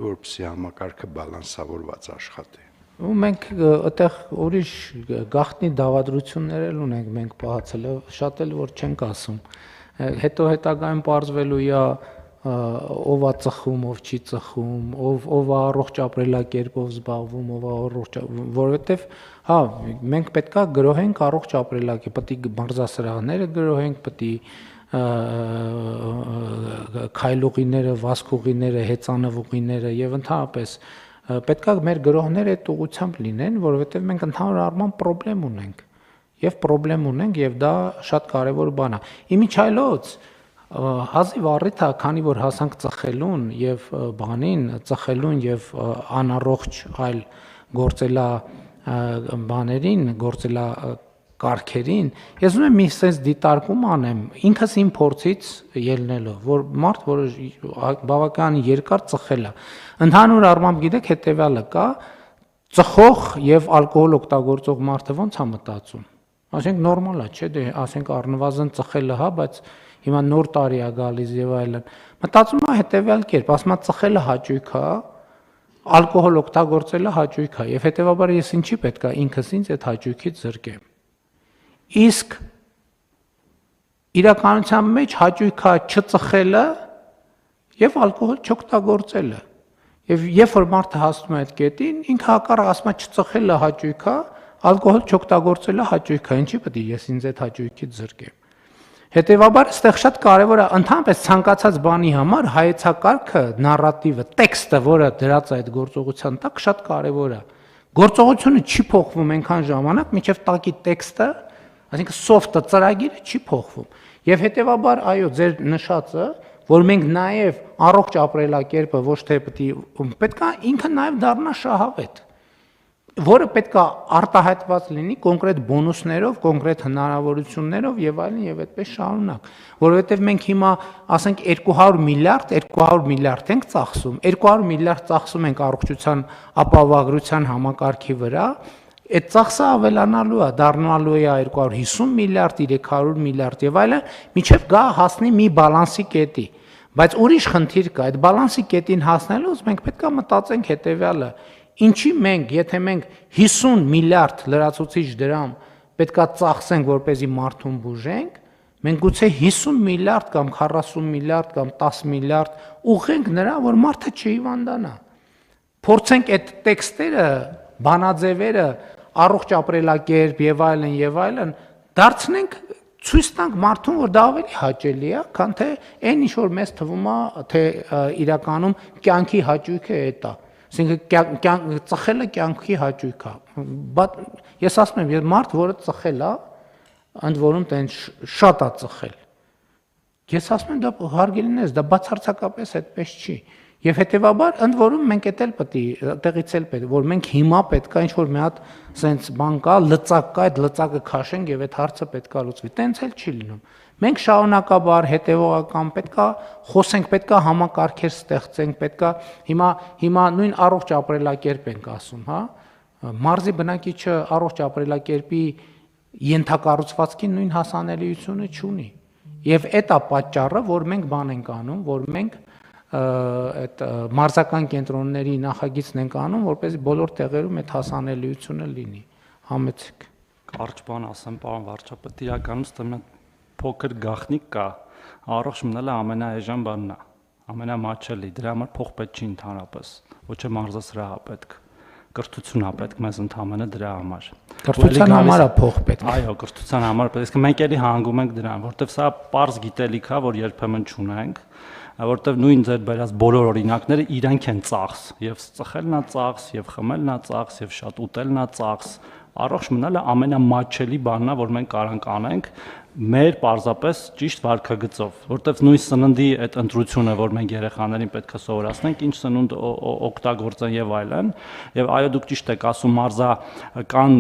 որպեսզի համակարգը բալանսավորված աշխատի։ Ու մենք այդտեղ ուրիշ գաղտնի դավադրություններ էլ ունենք մենք պահացել, շատ էլ որ չենք ասում։ Հետո հետագայում պարզվելու է ով է ծխում, ով չի ծխում, ով է առողջ ապրելակերպով զբաղվում, ով է առողջ, որովհետև հա, մենք պետքա գրոհենք առողջ ապրելակերպ, պետք է մարզասրահները գրոհենք, պետք է քայլուղիները, վազքուղիները, հեծանվուղիները եւ ընդհանրապես պետքա մեր գրոհները այդ ուղղությամբ լինեն, որովհետեւ մենք ընդհանուր առմամբ խնդրեմ ունենք եւ դա շատ կարեւոր բան է։ Իմիջայլոց հազիվ առիթ է, քանի որ հասանք ծխելուն եւ բանին, ծխելուն եւ անառողջ այլ գործելա բաներին, գործելա կարգերին, ես ուզում եմ մի sense դիտարկում անեմ ինքս իմ փորձից ելնելով, որ մարդ, որը բավական երկար ծխել է, ընդհանուր առմամբ գիտեք հետեւյալը կա, ծխող եւ ալկոհոլ օգտագործող մարդը ո՞նց է մտածում։ Ասենք նորմալ է, չէ՞, դե ասենք առնվազն ծխելը, հա, բայց հիմա նոր տարի է գալիս եւ այլն։ Մտածում է հետեւյալ կերպ, ասում է ծխելը հաճույք է, ալկոհոլ օգտագործելը հաճույք է եւ հետեւաբար ես ինչի պետքա ինքս ինձ այդ հաճույքից զրկեմ։ Իսկ իրականության մեջ հաճույքա չծխելը եւ ալկոհոլ չօգտագործելը։ Եվ երբ որ մարդը հասնում է այդ կետին, ինքը հակառակ ասում է չծխելը հաճույքա, ալկոհոլ չօգտագործելը հաճույքա, ինչի պետք է ես ինձ այդ հաճույքից զրկեմ։ Հետևաբար այստեղ շատ կարևոր է ընդհանրապես ցանկացած բանի համար հայեցակարգը, նարատիվը, տեքստը, որը դրած է այդ գործողության տակ, շատ կարևոր է։ Գործողությունը չի փոխվում այնքան ժամանակ, մինչև տակի տեքստը, այսինքն soft-ը, ծրագիրը չի փոխվում։ Եվ հետևաբար, այո, ձեր նշածը, որ մենք նաև առողջ ապրելակերպը ոչ թե պետք է ինքը նաև դառնա շահավետ, որը պետք է արտահայտված լինի կոնկրետ բոնուսներով, կոնկրետ հնարավորություններով եւ այլն եւ այդպես շարունակ, որովհետեւ մենք հիմա ասենք 200 միլիարդ ենք ծախսում, 200 միլիարդ ծախսում ենք առողջության ապահովագրության համակարգի վրա, այդ ծախսը ավելանալու է, դառնալու է 250 միլիարդ, 300 միլիարդ եւ այլն, միջև գա հասնի մի բալանսի կետի, բայց ուրիշ խնդիր կա, այդ բալանսի կետին հասնելուց մենք պետք է մտածենք հետեւյալը. Ինչի մենք, եթե մենք 50 միլիարդ լրացուցիչ դրամ պետքա ծախսենք, որպեսզի մարդուն բուժենք, մենք գուցե 50 միլիարդ կամ 40 միլիարդ կամ 10 միլիարդ ուղղենք նրա, որ մարդը չհիվանդանա։ Փորձենք այդ տեքստերը, բանաձևերը, առողջ ապրելակերպ եւ այլն, դարձնենք ցույց տանք մարդուն, որ դա ավելի հաճելի է, քան թե այն ինչ որ մեզ թվում է, թե իրականում կյանքի հաճույքը է դա։ Այսինքն ծխելը կյանքի հաճույք է։ Բայց ես ասում եմ, մարդ, որը ծխել է, ընդ որում տենց շատ է ծխել։ Ես ասում եմ, դա հարգելինես, դա բացարձակապես այդպես չի։ Եվ հետեւաբար ընդ որում մենք էլ պետք է տեղից էլ պետք, որ մենք հիմա պետք է ինչ որ մի հատ սենց բան կա, լծակ կա, այդ լծակը քաշենք եւ այդ հարցը պետք է լուծվի։ Տենց էլ չի լինում։ Մենք շարունակաբար հետևողական պետք է խոսենք, պետք է համակարգեր ստեղծենք, պետք է հիմա նույն առողջ ապրելակերպ ենք ասում, հա։ Մարզի բնակիչը առողջ ապրելակերպի ենթակառուցվածքի նույն հասանելիությունը չունի։ Եվ այդ է պատճառը, որ մենք բան ենք անում, որ մենք այդ մարզական կենտրոնների նախագիծն ենք անում, որպեսզի բոլոր տեղերում այդ հասանելիությունը լինի։ Համեցեք։ Կարճ բան ասեմ, պարոն վարչապետ, իրականում ստեմ փոքր գաղտնիք կա, առողջ մնալը ամենաէժան բանն է, ամենամատչելի, դրա համար փող պետք չի ընդհանրապես, ոչ թե մարզասրահ է պետք, կրթություն է պետք մեզ ընդհանրապես դրա համար։ Կրթության համար է փող պետք։ Այո, կրթության համար պետք, իսկ մենք էլի հանգում ենք դրան, որտեվ սա պարզ գիտելիք է, որ երբեմն չունենք, որտեվ նույն ձեր բերած բոլոր օրինակները իրանք են ծախս, եւ ծխելն է ծախս, եւ խմելն է ծախս, եւ շատ ուտելն է ծախս, առողջ մնալը ամենամատչելի բանն է, որ մենք կարանք անենք մեր պարզապես ճիշտ վարքագծով, որտեվ նույն սննդի այդ ընտրությունը, որ մենք երեխաներին պետք է սովորացնենք, ինչ սնունդ օգտագործեն եւ այլն, եւ այո դուք ճիշտ եք ասում, մարզական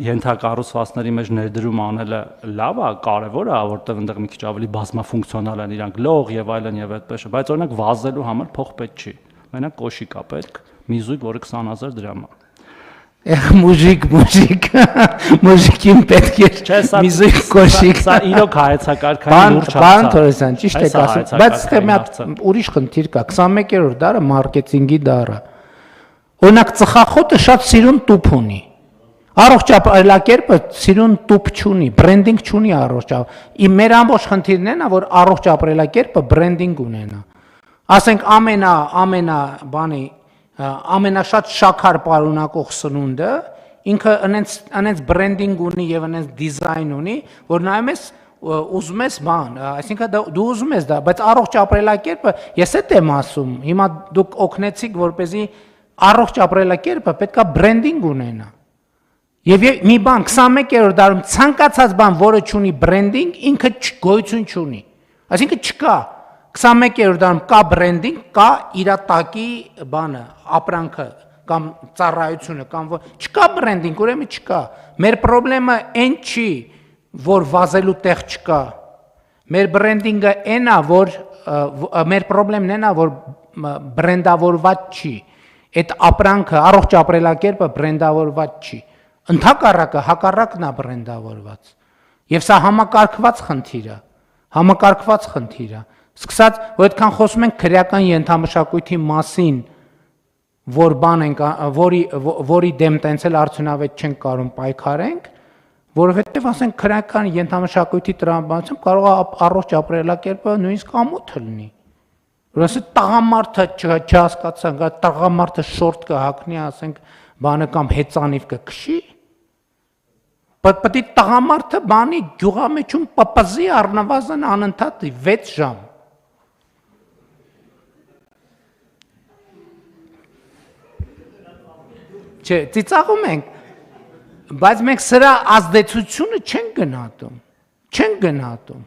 ենթակառուցվածքների մեջ ներդրում անելը լավ է, կարեւոր է, որտեվ այնտեղ մի քիչ ավելի բազմաֆունկցիոնալ են իրանք լող եւ այլն եւ այդպես, բայց օրինակ վազելու համար փող պետք չի, մենակ կոշիկ է պետք, մի զույգ, որը 20000 դրամ է։ Մուժիկ, մուժիկին պետք է միզիկ կոշիկ։ Սա իրոք հայեցակարգային լուրջ հարց է։ Բան Թորոսյան, ճիշտ եք ասում, բայց թե մի հատ ուրիշ խնդիր կա, 21-րդ դարը մարքեթինգի դարը։ Օրինակ ծխախոտը շատ սիրուն տուփ ունի։ Առողջ ապրելակերպը սիրուն տուփ չունի, բրենդինգ չունի առողջ։ Մեր ամբողջ խնդիրն է, որ առողջ ապրելակերպը բրենդինգ ունենա։ Ասենք ամենա ամենաշատ շաքար պարունակող սնունդը ինքը անենց բրենդինգ ունի եւ անենց դիզայն ունի, որ նայում ես ուզում ես բան, այսինքն դու ուզում ես դա, բայց առողջ ապրելակերպը ես էդ եմ ասում, հիմա դուք օգնեցիք, որպեսզի առողջ ապրելակերպը պետքա բրենդինգ ունենա։ Եվ մի բան 21-րդ դարում ցանկացած բան, որը չունի բրենդինգ, ինքը գոյություն չունի։ Այսինքն չկա 21-րդ դարում կա բրենդինգ, կա իր տակի բանը, ապրանքը կամ ծառայությունը կամ չկա բրենդինգ, ուրեմն չկա։ Մեր խնդրեմը այն չի, որ վազելու տեղ չկա։ Մեր բրենդինգը այնա, որ մեր խնդրեմն այնա, որ բրենդավորված չի։ Այդ ապրանքը, առողջ ապրելակերպը բրենդավորված չի։ Ընդհակառակը հակառակն է բրենդավորված։ Եվ սա համակարգված խնդիր է։ Համակարգված խնդիր է։ Սկսած, որ այդքան խոսում ենք քրեական ենթամշակույթի մասին, որ բան ենք, որի դեմ տենցել արդյունավետ չենք կարող պայքարենք, որովհետև ասենք քրեական ենթամշակույթի տրամաբանությամբ կարող է առողջ ապրելակերպը նույնիսկ ամոթ լինի։ Որովհետև տղամարդը չհասկացանք, տղամարդը շորտ կհագնի, ասենք բանը կամ հեծանիվ կքշի, պետք է տղամարդը բանի գյուղամեջում պպզի առնվազն անընդհատ 6 ժամ։ Չէ, ծիծաղում ենք, բայց մենք սրա ազդեցությունը չենք գնահատում։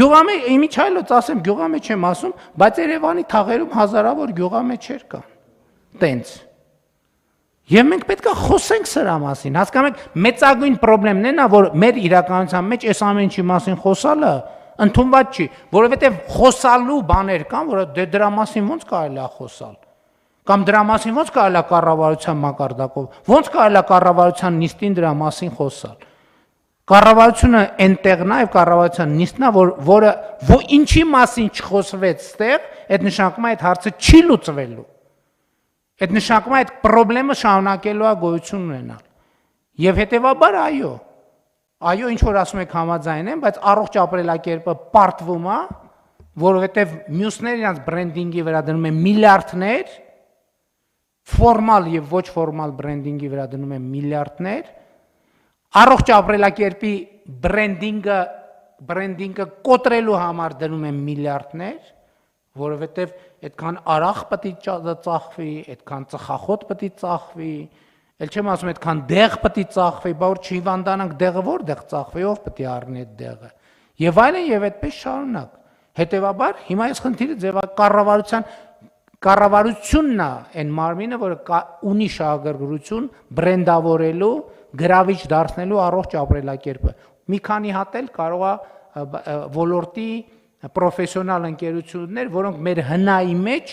Գյուղամեջ, իմիջայլոց ասեմ, գյուղամեջ եմ ասում, բայց Երևանի թաղերում հազարավոր գյուղամեջեր կան, տենց։ Եվ մենք պետք է խոսենք սրա մասին, հասկանում եք, մեծագույն խնդիրն է նա, որ մեր իրականության մեջ այս ամեն ինչի մասին խոսալը ընդունված չի, որովհետև խոսալու բաներ կան, որ դրա մասին ո՞նց կարելի է խոսալ։ Կամ դրա մասին ո՞նց կարելի է կառավարության մակարդակով, ո՞նց կարելի է կառավարության նիստին դրա մասին խոսալ։ Կառավարությունը այնտեղն է եւ կառավարության նիստն է, որը ինչի մասին չխոսվեց ստեղ, այդ նշանակում է այդ հարցը չի լուծվելու։ Այդ նշանակում է այդ խնդրեմը շարունակելու է գոյություն ունենալ։ Եվ հետեւաբար այո, ինչ որ ասում եք համաձայն եմ, բայց առողջ ապրելակերպը պարտվում է, որովհետեւ մյուսները իրենց բրենդինգի վրա դնում են միլիարդներ, ֆորմալ եւ ոչ ֆորմալ բրենդինգի վրա դնում են միլիարդներ, առողջ ապրելակերպի բրենդինգը կոտրելու համար դնում են միլիարդներ, որովհետև այդքան արախ պետք է ծախվի, այդքան ծխախոտ պետք է ծախվի, ել չեմ ասում այդքան դեղ պետք է ծախվի, բա որ չհիվանդանանք դեղը որտեղ ծախվի, ով պետք է առնի այդ դեղը։ Եվ այլն եւ այդպես շարունակ։ Հետևաբար հիմա այս խնդիրը կառավարությունն է այն մարմինը, որը ունի շահագրգռություն բրենդավորելու, գրավիչ դարձնելու առողջ ապրելակերպը։ Մի քանի հատ էլ կարող է ոլորտի պրոֆեսիոնալ ընկերություններ, որոնք մեր հնայի մեջ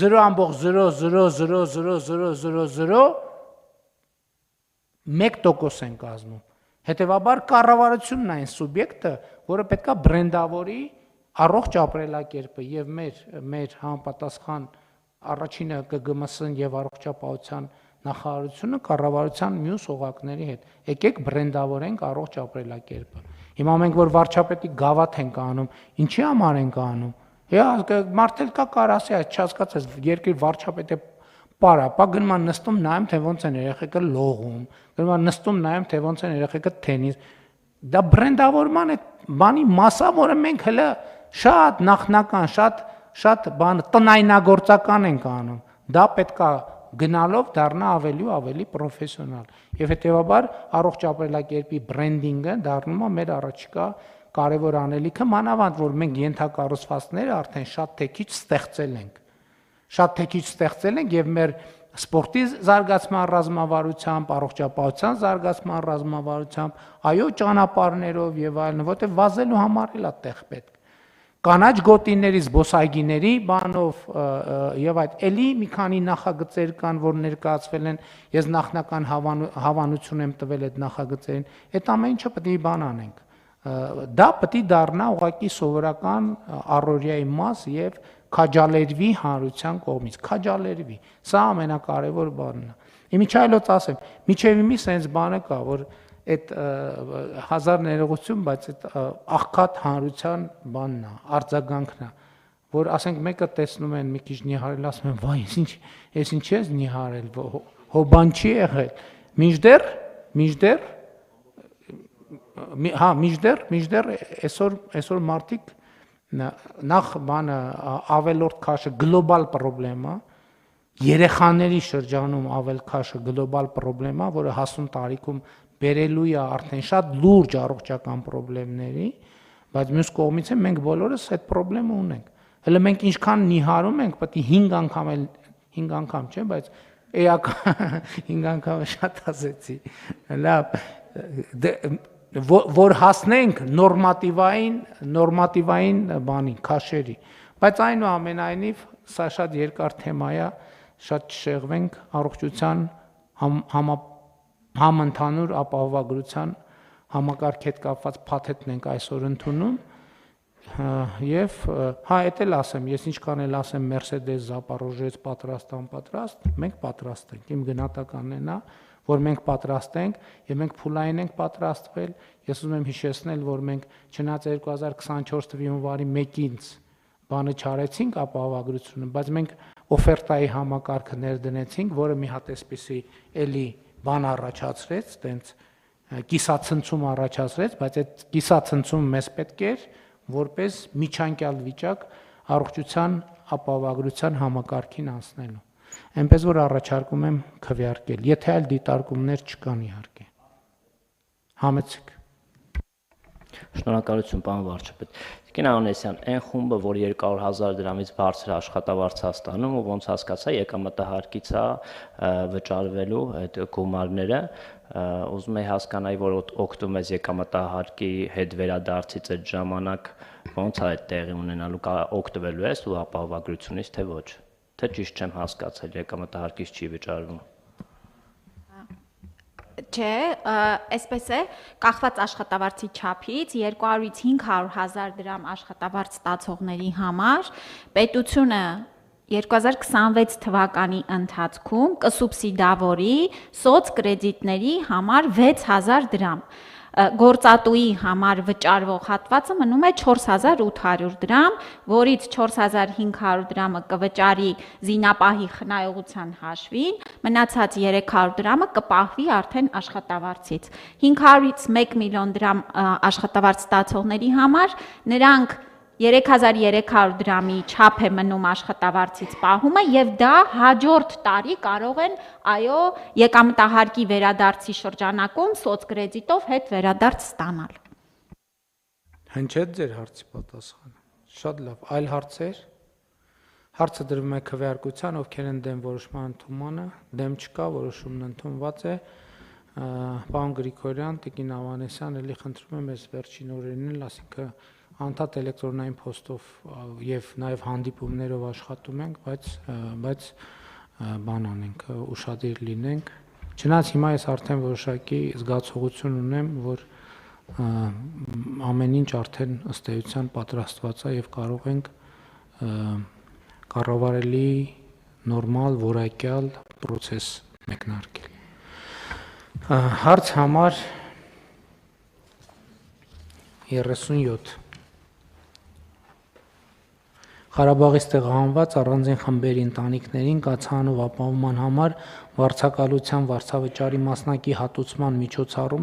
0.0000001% են կազմում։ Հետևաբար կառավարությունն է այն սուբյեկտը, որը պետք է բրենդավորի առողջ ապրելակերպը եւ մեր համապատասխան առաջինը ԿԳՄՍ-ն եւ առողջապահության նախարարությունը կառավարության մյուս օղակների հետ։ Եկեք բրենդավորենք առողջ ապրելակերպը։ Հիմա մենք որ վարչապետի գավաթ ենք անում, ինչի համար ենք անում։ Մարդել կա կարասի, չհասկացես, երկրի վարչապետը պարապա գնում են նստում նայում թե ոնց են երեխեքը լողում, գնում են նստում նայում թե ոնց են երեխեքը թենիս։ Դա բրենդավորման այդ բանի մասա, որը մենք հələ շատ նախնական, շատ բան տնայնագործական ենք անում։ Դա պետք է գնալով դառնա ավելի ու ավելի պրոֆեսիոնալ։ Եվ հետեւաբար առողջ ապրելակերպի բրենդինգը դառնում է մեր առաջիկա կարևոր անելիքը, մանավանդ որ մենք ենթակառուցվածքները արդեն շատ թեքիչ ստեղծել ենք։ Շատ թեքիչ ստեղծել ենք եւ մեր սպորտի զարգացման ռազմավարությամբ, առողջապահության զարգացման ռազմավարությամբ, այո, ճանապարհներով եւ այլն, որտեղ վազելու համար էլ է տեղ պետք։ կանաչ գոտիների, զբոսայգիների բանով եւ այդ էլի մի քանի նախագծեր կան, որ ներկայացվել են, ես նախնական հավանություն եմ տվել այդ նախագծերին, այդ ամեն ինչը պետք է բան անենք։ Դա պետք է դառնա ուղղակի սովորական առօրյայի մաս եւ քաջալերվի հանրության կողմից, քաջալերվի։ Սա ամենակարևոր բանն է։ Իմիջայլոց ասեմ, միջև մի sense բանը կա, որ այդ հազար ներողություն, բայց այդ աղքատ հանրության բանն է, արձագանքն է, որ ասենք մեկը տեսնում են մի քիչ նիհարել, ասում են, վայ, ես ինչ ես նիհարել, հո բան չի եղել։ Մինչդեռ այսօր մարդիկ նախ բանը ավելորդ քաշը գլոբալ խնդրեմ է, երեխաների շրջանում ավել քաշը գլոբալ խնդրեմ է, որը հասուն տարիքում բերելու է արդեն շատ լուրջ առողջական խնդիրների, բայց մյուս կողմից մենք բոլորս այդ խնդրեմը ունենք։ Հələ մենք ինչքան նիհարում ենք, պետք է 5 անգամ, չէ, բայց էական 5 անգամ շատ ասեցի։ Լավ, որ հասնենք նորմատիվային բանի, քաշերի, բայց այնուամենայնիվ սա շատ երկար թեմա է, շատ չշեղվենք առողջության համընդհանուր ապահովագրության համակարգի հետ կապված փաթեթն ենք այսօր ընդունում եւ այդ էլ ասեմ, ես ինչքան էլ ասեմ Mercedes Zaporozhets պատրաստ անպատրաստ, մենք պատրաստ ենք, իմ գնահատականն է նա, որ մենք պատրաստ ենք եւ մենք փուլային ենք պատրաստվել, ես ուզում եմ հիշեցնել, որ մենք չնայած 2024 թվականի հունվարի 1-ից բանը չարեցինք ապահովագրությունը, բայց մենք օֆերտայի համակարգը ներդնեցինք, որը մի հատ էսպիսի էլի բան առաջացրեց, տենց կիսացնցում առաջացրեց, բայց այդ կիսացնցումը մեզ պետք էր որպես միջանկյալ վիճակ առողջության ապահովագրության համակարգին անցնելու։ Այնպես որ առաջարկում եմ քվեարկել, եթե այլ դիտարկումներ չկան իհարկե։ Համեցեք։ Շնորհակալություն, պարոն վարչապետ։ Տիկին Անոնեսյան, այն խումբը, որ 200,000 դրամից բարձր աշխատավարձ է ստանում, ու ոնց հասկացա, եկամտահարկից է վճարվելու այդ գումարները, ուզում եմ հասկանալ, որ օգտվում ես եկամտահարկի հետ վերադարձից այդ ժամանակ, ոնց է այդ տեղի ունենալու, օգտվելու ես ու ապահովագրությունից, թե ոչ, թե ճիշտ չեմ հասկացել, եկամտահարկից չի վճարվում։ Չէ, այսպես է, կախված աշխատավարձի չափից 200-ից 500,000 դրամ աշխատավարձ ստացողների համար պետությունը 2026 թվականի ընթացքում կսուբսիդավորի սոցկրեդիտների համար 6,000 դրամ։ Գործատուի համար վճարվող հատվածը մնում է 4,800 դրամ, որից 4,500 դրամը կվճարի զինապահի խնայողության հաշվին, մնացած 300 դրամը կպահվի արդեն աշխատավարձից։ 500-ից 1 միլիոն դրամ աշխատավարձ ստացողների համար նրանք 3,300 դրամի չափ է մնում աշխատավարձից պահումը եւ դա հաջորդ տարի կարող են եկամտահարկի վերադարձի շրջանակում սոցկրեդիտով հետ վերադարձ ստանալ։ Հնչեց ձեր հարցի պատասխանը։ Շատ լավ, այլ հարցեր։ Հարցը դրվում է քվեարկության, ովքեր են դեմ որոշման ընդունմանը, դեմ չկա, որոշումն ընդունված է։ Պարոն Գրիգորյան, Տիկին Ավանեսյան, ելի խնդրում եմ ես վերջին օրերին էլ, ասինքն անդադ էլեկտրոնային փոստով եւ նաեւ հանդիպումներով աշխատում ենք, բայց բան անենք, ուշադիր լինենք։ Չնայած հիմա ես արդեն որոշակի զգացողություն ունեմ, որ ամեն ինչ արդեն ըստ էության պատրաստված է եւ կարող ենք կառավարելի նորմալ որակյալ process մեկնարկել։ Հարց համար 37 Ղարաբաղից տեղահանված առանձին խմբերի ընտանիքներին կացանով ապահովման համար վարձակալության վարձավճարի մասնակի հատուցման միջոցառում